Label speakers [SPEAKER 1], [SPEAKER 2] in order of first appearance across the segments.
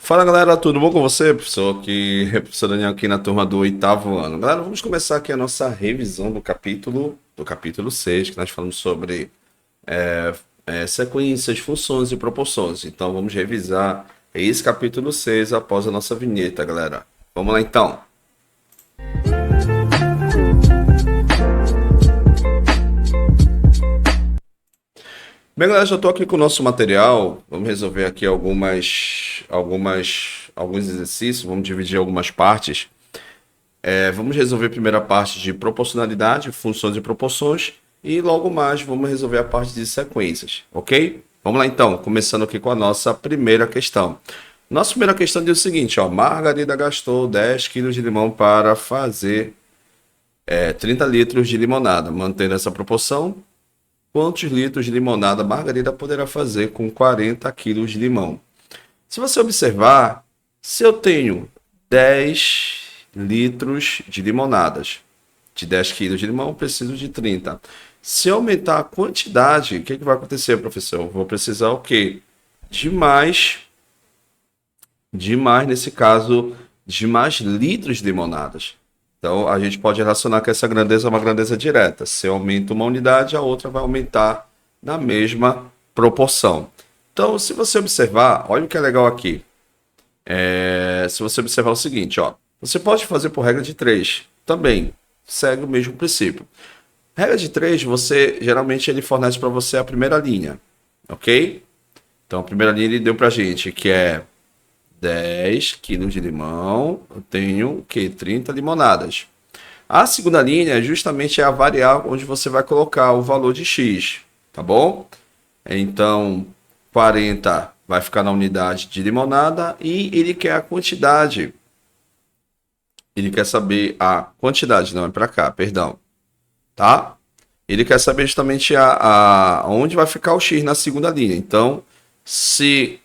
[SPEAKER 1] Fala galera, tudo bom com você? Professor aqui, professor Daniel aqui na turma do oitavo ano. Galera, vamos começar aqui a nossa revisão do capítulo 6, que nós falamos sobre sequências, funções e proporções. Então vamos revisar esse capítulo 6 após a nossa vinheta, galera. Vamos lá então. Bem, galera, já estou aqui com o nosso material. Vamos resolver aqui alguns exercícios. Vamos dividir algumas partes. Vamos resolver a primeira parte de proporcionalidade, funções e proporções. E logo mais vamos resolver a parte de sequências, ok? Vamos lá então, começando aqui com a nossa primeira questão. Nossa primeira questão diz o seguinte, ó. Margarida gastou 10 quilos de limão para fazer 30 litros de limonada. Mantendo essa proporção, quantos litros de limonada Margarida poderá fazer com 40 quilos de limão? Se você observar, se eu tenho 10 litros de limonadas, de 10 quilos de limão, eu preciso de 30. Se eu aumentar a quantidade, o que vai acontecer, professor? Eu vou precisar o quê? Nesse caso, de mais litros de limonadas. Então, a gente pode relacionar que essa grandeza é uma grandeza direta. Se eu aumento uma unidade, a outra vai aumentar na mesma proporção. Então, se você observar, olha o que é legal aqui. Se você observar o seguinte, ó, você pode fazer por regra de 3. Também segue o mesmo princípio. Regra de 3, geralmente ele fornece para você a primeira linha, ok? Então, a primeira linha ele deu para a gente, que é 10 quilos de limão, eu tenho o quê? 30 limonadas. A segunda linha justamente é a variável onde você vai colocar o valor de x, tá bom? Então, 40 vai ficar na unidade de limonada e ele quer a quantidade. Ele quer saber a quantidade, não é para cá, perdão. Tá? Ele quer saber justamente onde vai ficar o x na segunda linha. Então, se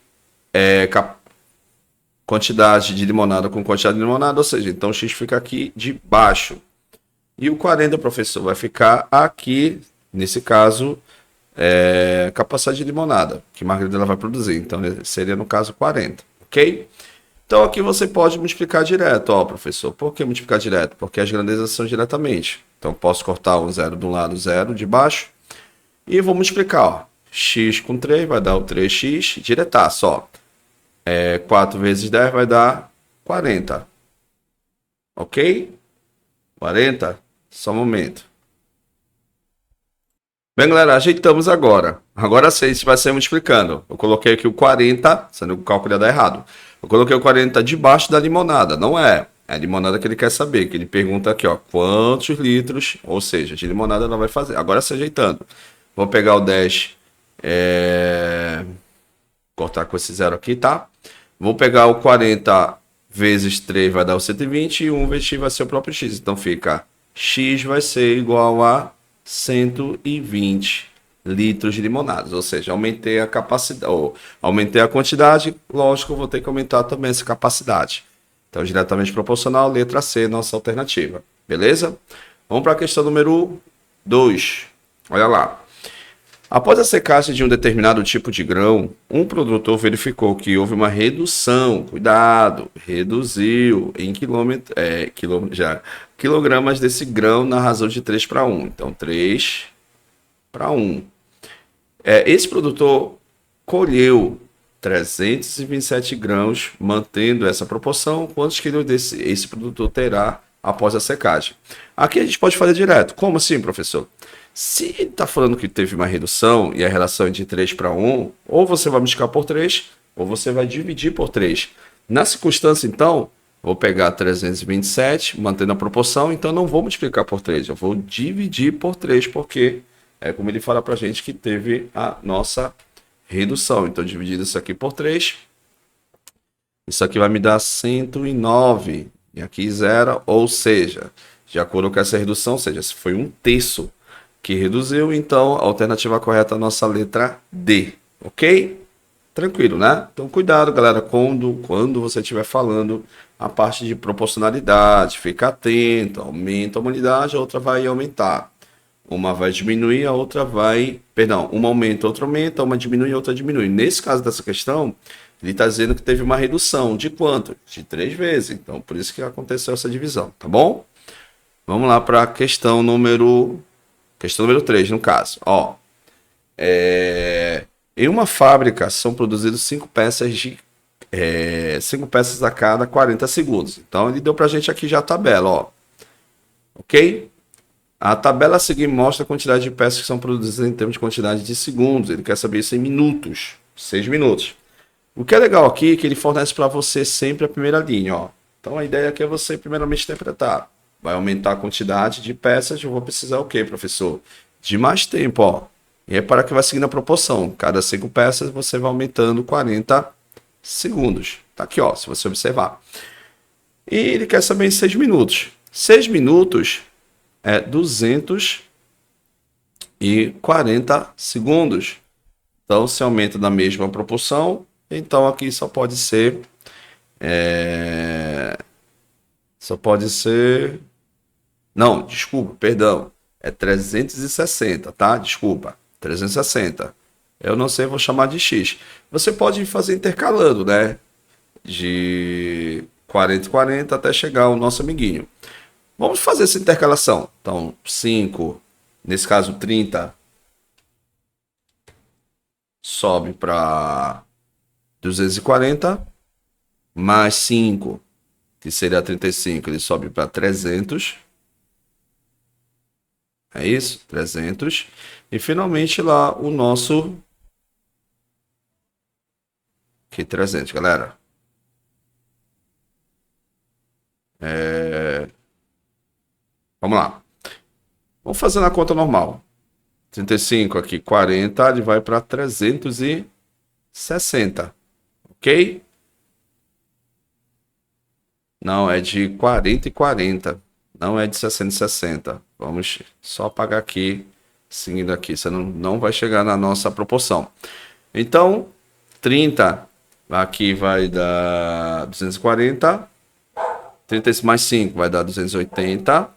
[SPEAKER 1] quantidade de limonada com quantidade de limonada, ou seja, então o x fica aqui de baixo. E o 40, professor, vai ficar aqui, nesse caso, capacidade de limonada, que Margarida ela vai produzir. Então, seria no caso 40, ok? Então, aqui você pode multiplicar direto, ó, professor. Por que multiplicar direto? Porque as grandezas são diretamente. Então, posso cortar um zero de um lado, zero de baixo. E vou multiplicar, ó. X com 3 vai dar o 3x, diretaço, ó. 4 vezes 10 vai dar 40. Ok? 40? Só um momento. Bem, galera, ajeitamos agora. Agora sim, isso vai ser multiplicando. Eu coloquei aqui o 40, sendo que o cálculo ia dar errado. Eu coloquei o 40 debaixo da limonada. Não é. É a limonada que ele quer saber. Que ele pergunta aqui, ó. Quantos litros, ou seja, de limonada ela vai fazer. Agora se ajeitando. Vou pegar o 10. Cortar com esse zero aqui, tá? Vou pegar o 40 vezes 3 vai dar o 120. E 1 vezes x vai ser o próprio x. Então fica x vai ser igual a 120 litros de limonadas, ou seja, aumentei a capacidade, ou aumentei a quantidade, lógico, eu vou ter que aumentar também essa capacidade. Então, diretamente proporcional, letra C, nossa alternativa. Beleza? Vamos para a questão número 2. Olha lá. Após a secagem de um determinado tipo de grão, um produtor verificou que houve uma redução, cuidado, reduziu em quilogramas desse grão na razão de 3 para 1. Então, 3 para 1. Esse produtor colheu 327 grãos, mantendo essa proporção. Quantos quilos esse produtor terá após a secagem? Aqui a gente pode fazer direto. Como assim, professor? Se ele está falando que teve uma redução e a relação é de 3 para 1, ou você vai multiplicar por 3, ou você vai dividir por 3. Na circunstância, então, vou pegar 327, mantendo a proporção, então não vou multiplicar por 3, eu vou dividir por 3, porque é como ele fala para a gente que teve a nossa redução. Então, dividido isso aqui por 3, isso aqui vai me dar 109, e aqui 0, ou seja, de acordo com essa redução, ou seja, se foi 1/3 que reduziu, então a alternativa correta é a nossa letra D, ok? Tranquilo, né? Então cuidado, galera, quando você estiver falando a parte de proporcionalidade, fica atento, aumenta a unidade, a outra vai aumentar. Uma vai diminuir, a outra vai... Perdão, uma aumenta, outra aumenta, uma diminui, a outra diminui. Nesse caso dessa questão, Ele está dizendo que teve uma redução. De quanto? De 3 vezes. Então, por isso que aconteceu essa divisão, tá bom? Vamos lá para a questão número 3, no caso. Ó, em uma fábrica são produzidas 5 peças a cada 40 segundos. Então, ele deu para a gente aqui já a tabela, ó. Ok? A tabela a seguir mostra a quantidade de peças que são produzidas em termos de quantidade de segundos. Ele quer saber isso em minutos. 6 minutos. O que é legal aqui é que ele fornece para você sempre a primeira linha, ó. Então a ideia aqui é você primeiramente interpretar. Vai aumentar a quantidade de peças, eu vou precisar o quê, professor? De mais tempo, ó. E repara que vai seguindo a proporção. Cada 5 peças você vai aumentando 40 segundos. Tá aqui, ó, se você observar. E ele quer saber em 6 minutos. 6 minutos é 240 segundos. Então, se aumenta na mesma proporção, então aqui só pode ser... Não, desculpa, perdão. É 360, tá? Desculpa, 360. Eu não sei, vou chamar de X. Você pode fazer intercalando, né? De 40 e 40 até chegar ao nosso amiguinho. Vamos fazer essa intercalação. Então, 5, nesse caso 30, sobe para 240, mais 5, que seria 35, ele sobe para 300. É isso? 300. E finalmente lá o nosso... Aqui, 300, galera. Vamos lá. Vamos fazer na conta normal. 35 aqui, 40, ele vai para 360. Ok? Não, é de 40 e 40. Não é de 60 e 60. Vamos só apagar aqui, seguindo aqui. Você não vai chegar na nossa proporção. Então, 30 aqui vai dar 240. 30 mais 5 vai dar 280.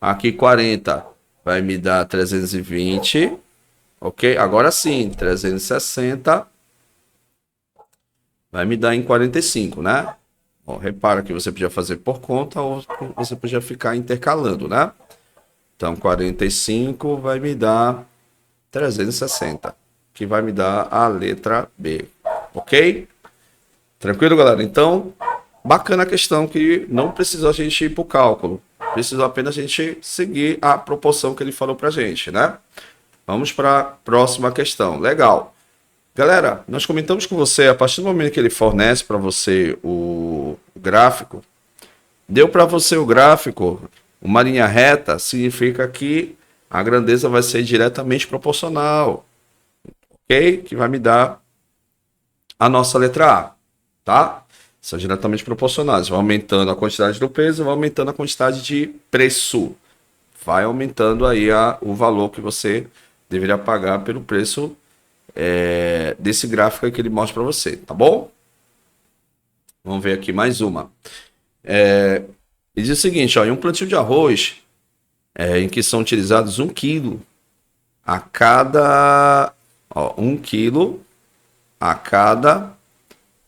[SPEAKER 1] Aqui 40 vai me dar 320. Ok? Agora sim, 360 vai me dar em 45, né? Ó, repara que você podia fazer por conta ou você podia ficar intercalando, né? Então, 45 vai me dar 360, que vai me dar a letra B. Ok? Tranquilo, galera? Então, bacana a questão que não precisou a gente ir para o cálculo. Precisou apenas a gente seguir a proporção que ele falou para a gente, né? Vamos para a próxima questão. Legal. Galera, nós comentamos com você, a partir do momento que ele fornece para você o gráfico, deu para você o gráfico, uma linha reta, significa que a grandeza vai ser diretamente proporcional, ok? Que vai me dar a nossa letra A, tá? São diretamente proporcionais, vai aumentando a quantidade do peso, vai aumentando a quantidade de preço, vai aumentando aí o valor que você deveria pagar pelo preço desse gráfico aí que ele mostra para você, tá bom? Vamos ver aqui mais uma. Ele diz o seguinte, ó, em um plantio de arroz, em que são utilizados 1 quilo a cada... Ó, 1 quilo a cada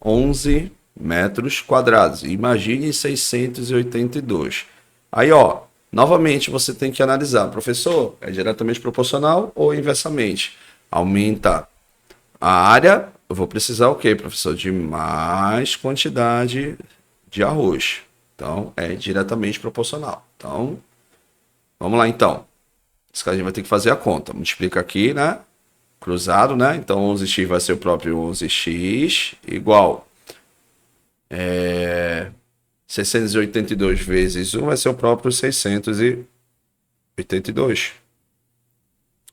[SPEAKER 1] 11 metros quadrados. Imagine 682. Aí, ó, novamente você tem que analisar. Professor, é diretamente proporcional ou inversamente? Aumenta a área, eu vou precisar o quê, professor? De mais quantidade de arroz. Então, é diretamente proporcional. Então, vamos lá então. Isso que a gente vai ter que fazer a conta. Multiplica aqui, né? Cruzado, né? Então, 11x vai ser o próprio 11x, igual 682 vezes 1 vai ser o próprio 682.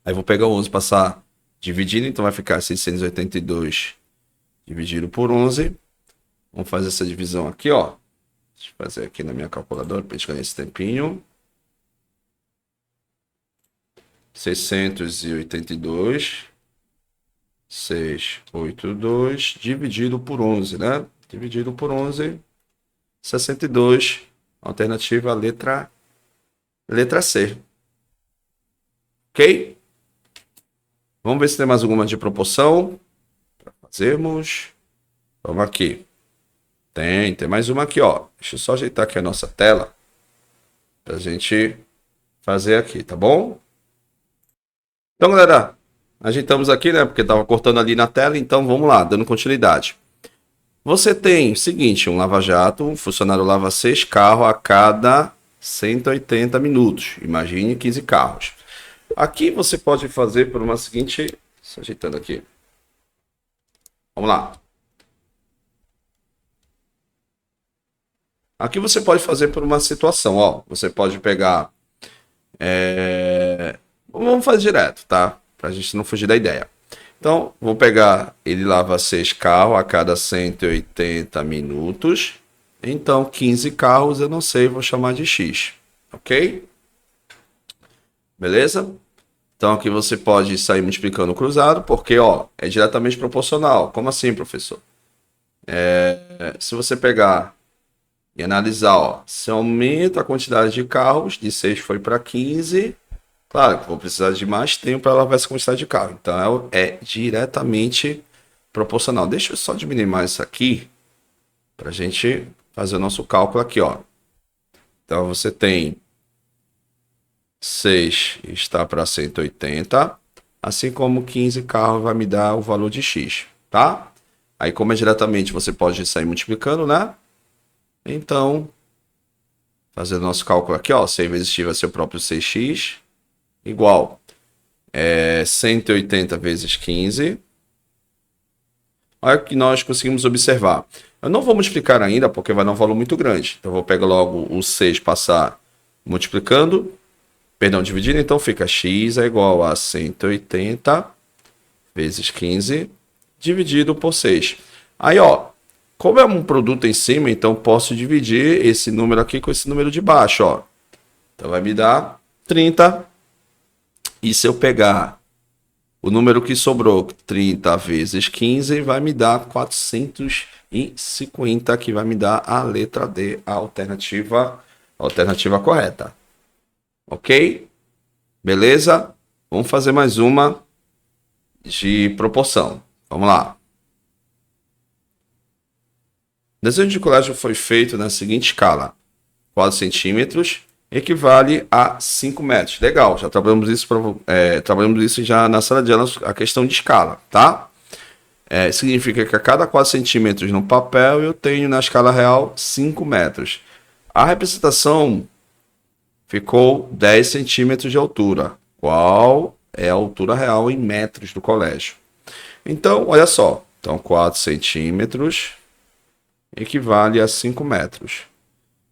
[SPEAKER 1] Aí eu vou pegar o 11 e passar dividindo, então vai ficar 682 dividido por 11. Vamos fazer essa divisão aqui, ó. Deixa eu fazer aqui na minha calculadora para a gente ganhar esse tempinho. 682, 682 dividido por 11, né? Dividido por 11, 62. Alternativa letra C. Ok? Vamos ver se tem mais alguma de proporção para fazermos. Vamos aqui. Tem mais uma aqui, ó. Deixa eu só ajeitar aqui a nossa tela pra gente fazer aqui, tá bom? Então, galera, ajeitamos aqui, né? Porque tava cortando ali na tela, então vamos lá, dando continuidade. Você tem o seguinte, um lava-jato, um funcionário lava 6 carros a cada 180 minutos. Imagine 15 carros. Aqui você pode fazer por uma seguinte... Só ajeitando aqui. Vamos lá. Aqui você pode fazer por uma situação, ó. Você pode pegar... Vamos fazer direto, tá? Pra gente não fugir da ideia. Então, vou pegar... Ele lava 6 carros a cada 180 minutos. Então, 15 carros, eu não sei, vou chamar de X. Ok? Beleza? Então, aqui você pode sair multiplicando o cruzado, porque, ó, é diretamente proporcional. Como assim, professor? Se você pegar e analisar, ó, se aumenta a quantidade de carros, de 6 foi para 15, claro que vou precisar de mais tempo para lavar essa quantidade de carro. Então, é diretamente proporcional. Deixa eu só diminuir mais isso aqui, para a gente fazer o nosso cálculo aqui, ó. Então, você tem 6 está para 180, assim como 15 carros vai me dar o valor de X, tá? Aí, como é diretamente, você pode sair multiplicando, né? Então, fazendo nosso cálculo aqui, ó, 6 vezes x vai ser o próprio 6x, igual 180 vezes 15. Olha o que nós conseguimos observar. Eu não vou multiplicar ainda, porque vai dar um valor muito grande. Então, eu vou pegar logo o 6, passar multiplicando, perdão, dividindo, então fica x é igual a 180 vezes 15, dividido por 6. Aí, ó, como é um produto em cima, então posso dividir esse número aqui com esse número de baixo, ó. Então vai me dar 30. E se eu pegar o número que sobrou, 30 vezes 15, vai me dar 450, que vai me dar a letra D, a alternativa correta. Ok? Beleza? Vamos fazer mais uma de proporção. Vamos lá. O desenho de colégio foi feito na seguinte escala: 4 centímetros equivale a 5 metros. Legal, já trabalhamos isso já na sala de aula, a questão de escala, tá? Significa que a cada 4 centímetros no papel eu tenho na escala real 5 metros. A representação ficou 10 centímetros de altura. Qual é a altura real em metros do colégio? Então, olha só. Então, 4 centímetros equivale a 5 metros.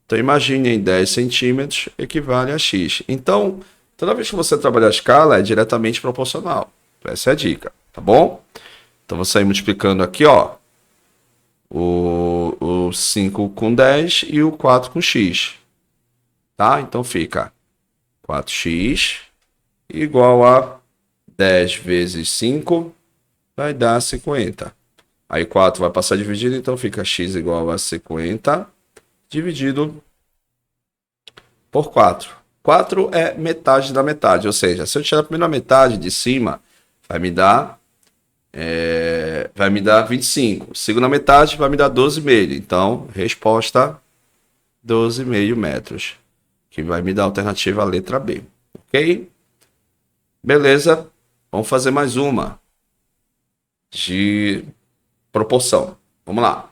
[SPEAKER 1] Então, imagine em 10 centímetros equivale a x. Então, toda vez que você trabalhar a escala, é diretamente proporcional. Essa é a dica, tá bom? Então, vou sair multiplicando aqui, ó, o 5 com 10 e o 4 com x. Tá? Então, fica 4x igual a 10 vezes 5 vai dar 50. Aí 4 vai passar dividido, então fica x igual a 50 dividido por 4. 4 é metade da metade, ou seja, se eu tirar a primeira metade de cima, vai me dar 25. Segunda metade vai me dar 12,5. Então, resposta 12,5 metros, que vai me dar a alternativa letra B. Ok? Beleza? Vamos fazer mais uma de proporção. Vamos lá.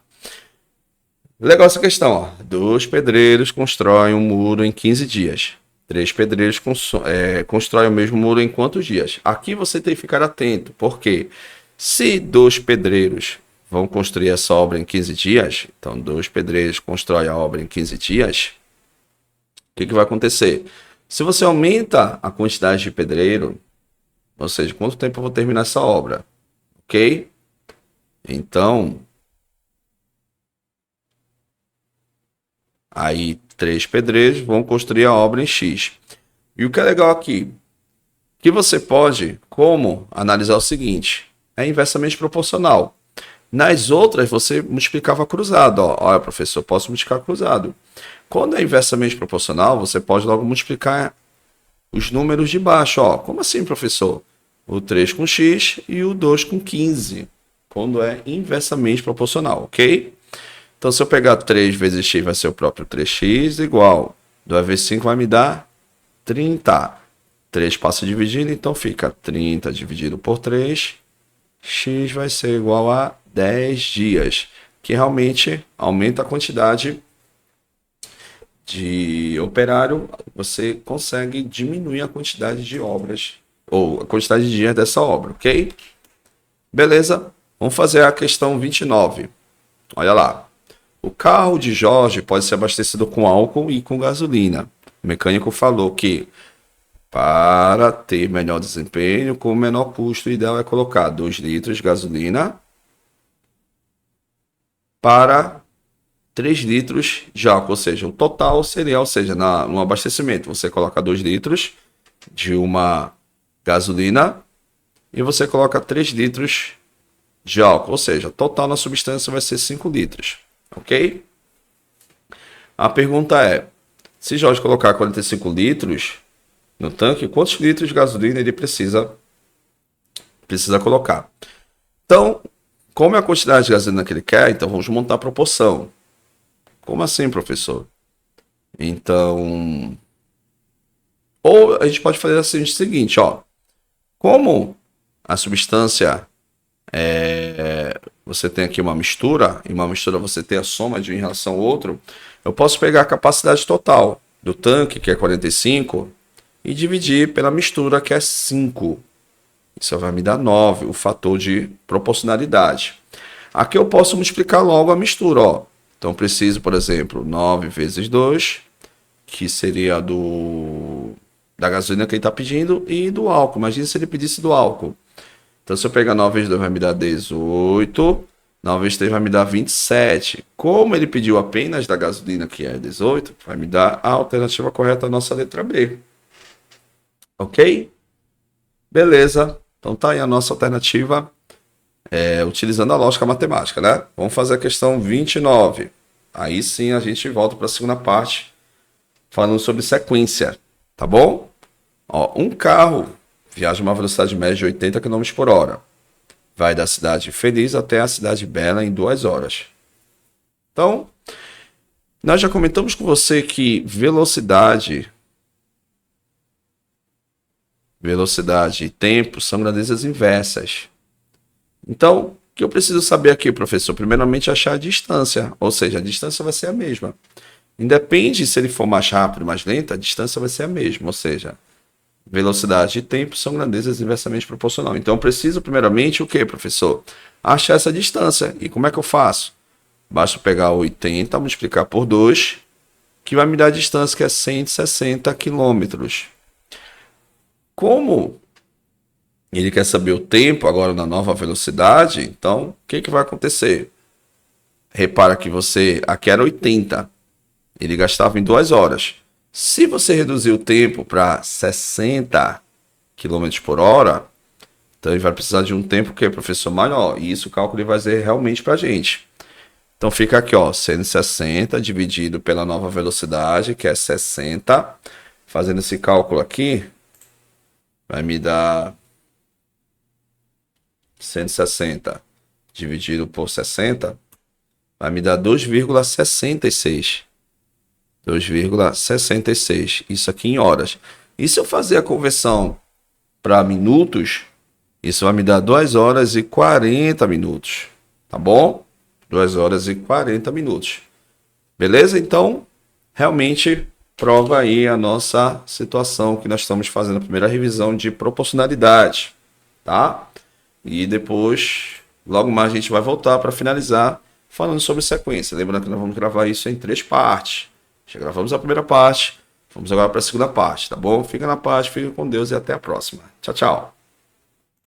[SPEAKER 1] Legal essa questão, ó. 2 pedreiros constroem um muro em 15 dias. 3 pedreiros constroem o mesmo muro em quantos dias? Aqui você tem que ficar atento, porque se 2 pedreiros vão construir essa obra em 15 dias, então 2 pedreiros constroem a obra em 15 dias, o que vai acontecer? Se você aumenta a quantidade de pedreiro, ou seja, quanto tempo eu vou terminar essa obra? Ok? Então, aí 3 pedreiros vão construir a obra em X. E o que é legal aqui, que você pode, como analisar o seguinte, é inversamente proporcional. Nas outras, você multiplicava cruzado. Ó. Olha, professor, posso multiplicar cruzado. Quando é inversamente proporcional, você pode logo multiplicar os números de baixo. Ó. Como assim, professor? O 3 com x e o 2 com 15. quando é inversamente proporcional, ok? Então, se eu pegar 3 vezes x, vai ser o próprio 3x igual. 2 vezes 5 vai me dar 30. 3 passa dividindo, então fica 30 dividido por 3. X vai ser igual a 10 dias, que realmente aumenta a quantidade de operário. Você consegue diminuir a quantidade de obras, ou a quantidade de dias dessa obra, ok? Beleza? Vamos fazer a questão 29. Olha lá. O carro de Jorge pode ser abastecido com álcool e com gasolina. O mecânico falou que para ter melhor desempenho, com menor custo, o ideal é colocar 2 litros de gasolina para 3 litros de álcool. Ou seja, o total seria, no abastecimento, você coloca 2 litros de uma gasolina e você coloca 3 litros de álcool. Ou seja, o total na substância vai ser 5 litros. Ok? A pergunta é, se Jorge colocar 45 litros no tanque, quantos litros de gasolina ele precisa colocar? Então, como é a quantidade de gasolina que ele quer, então vamos montar a proporção. Como assim, professor? Então, ou a gente pode fazer assim, o seguinte, ó. Como a substância você tem aqui uma mistura, e uma mistura você tem a soma de um em relação ao outro, eu posso pegar a capacidade total do tanque, que é 45, e dividir pela mistura, que é 5. Isso vai me dar 9, o fator de proporcionalidade. Aqui eu posso multiplicar logo a mistura, ó. Então, preciso, por exemplo, 9 vezes 2, que seria da gasolina que ele está pedindo, e do álcool. Imagina se ele pedisse do álcool. Então, se eu pegar 9 vezes 2, vai me dar 18. 9 vezes 3 vai me dar 27. Como ele pediu apenas da gasolina, que é 18, vai me dar a alternativa correta, a nossa letra B. Ok? Beleza. Então, tá aí a nossa alternativa, utilizando a lógica matemática, né? Vamos fazer a questão 29. Aí sim a gente volta para a segunda parte, falando sobre sequência. Tá bom? Ó, um carro viaja a uma velocidade média de 80 km por hora. Vai da cidade Feliz até a cidade Bela em 2 horas. Então, nós já comentamos com você que velocidade e tempo são grandezas inversas. Então, o que eu preciso saber aqui, professor? Primeiramente, achar a distância. Ou seja, a distância vai ser a mesma. Independe se ele for mais rápido ou mais lento, a distância vai ser a mesma. Ou seja, velocidade e tempo são grandezas inversamente proporcionais. Então, eu preciso, primeiramente, o que, professor? Achar essa distância. E como é que eu faço? Basta pegar 80, multiplicar por 2, que vai me dar a distância, que é 160 quilômetros. Como ele quer saber o tempo agora na nova velocidade, então, o que vai acontecer? Repara que aqui era 80. Ele gastava em 2 horas. Se você reduzir o tempo para 60 km por hora, então ele vai precisar de um tempo que é, professor, maior. E isso o cálculo vai fazer realmente para a gente. Então fica aqui, ó, 160 dividido pela nova velocidade, que é 60. Fazendo esse cálculo aqui, vai me dar 160 dividido por 60, vai me dar 2,66. 2,66. Isso aqui em horas. E se eu fazer a conversão para minutos, isso vai me dar 2 horas e 40 minutos. Tá bom? 2 horas e 40 minutos. Beleza? Então, realmente prova aí a nossa situação que nós estamos fazendo a primeira revisão de proporcionalidade. Tá? E depois, logo mais, a gente vai voltar para finalizar falando sobre sequência. Lembrando que nós vamos gravar isso em 3 partes. Já gravamos a primeira parte, vamos agora para a segunda parte, tá bom? Fica na paz, fica com Deus e até a próxima. Tchau, tchau.